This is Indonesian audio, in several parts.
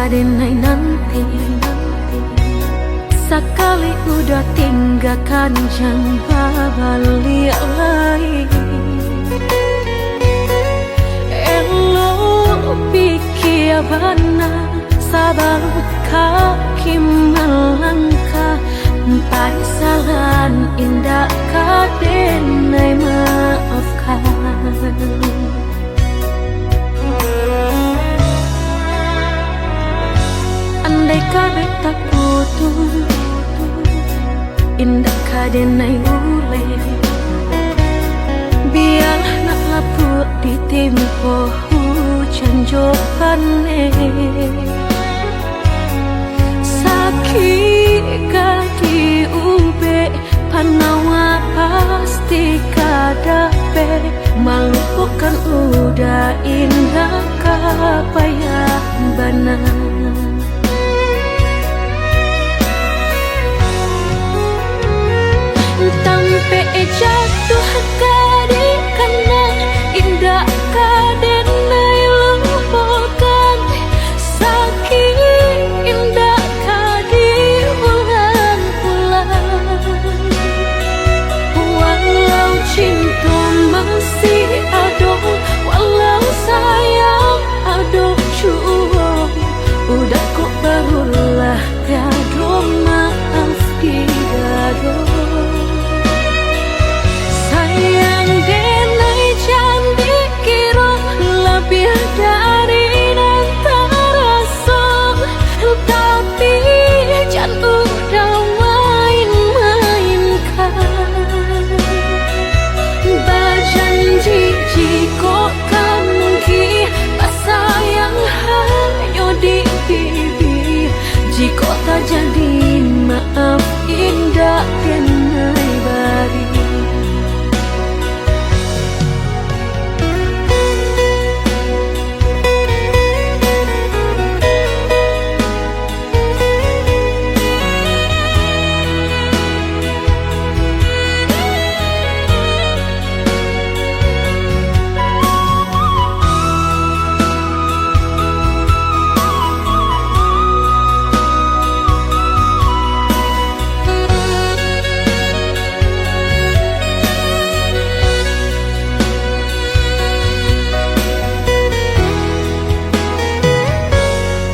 kadenai nanti. Sekali udah tinggalkan jangan balik lagi. Elo pikir bana sabar kaki melangkah. Parisalan indah kadenai maafkan. Andai kabeh tak putus, indah kadenai ule. Biarlah nak lapuk di tempo hujan jopane. Sakit kadi ube panawa pasti kadape. Melupakan udah indah kapayah bana. Sampai jatuh kadi kana indah kadenai lupakan. Sakit indah kadi ulang-ulang. Walau cinta masih ada, walau sayang ada jua, udah kok barulah tiada maaf didado. Jika tak jadi maaf indah kenai bari.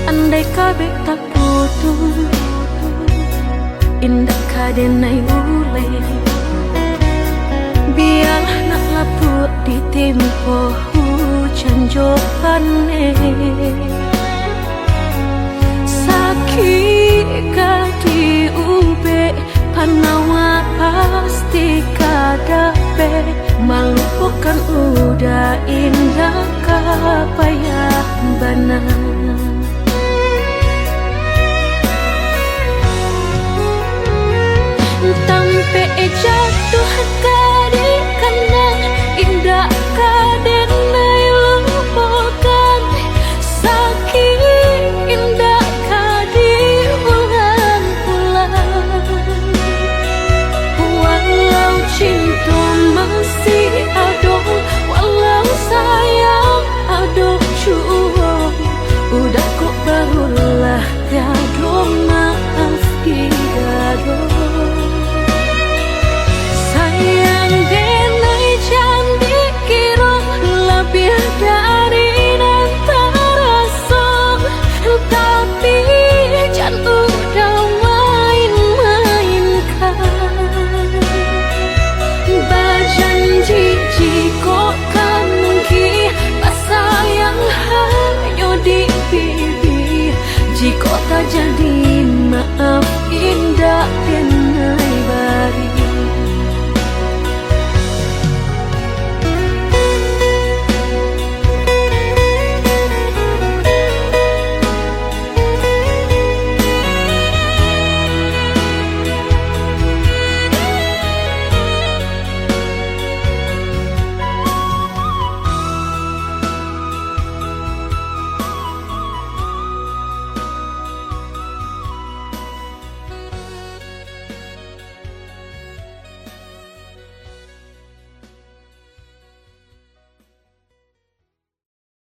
Andai kabeh tak putus, indah kadenai ule. Biarlah nak lapuk di tempo hujan jopane. Sakit kadi ube panawa pasti kadape. Melupakan udah indah kapayah bana.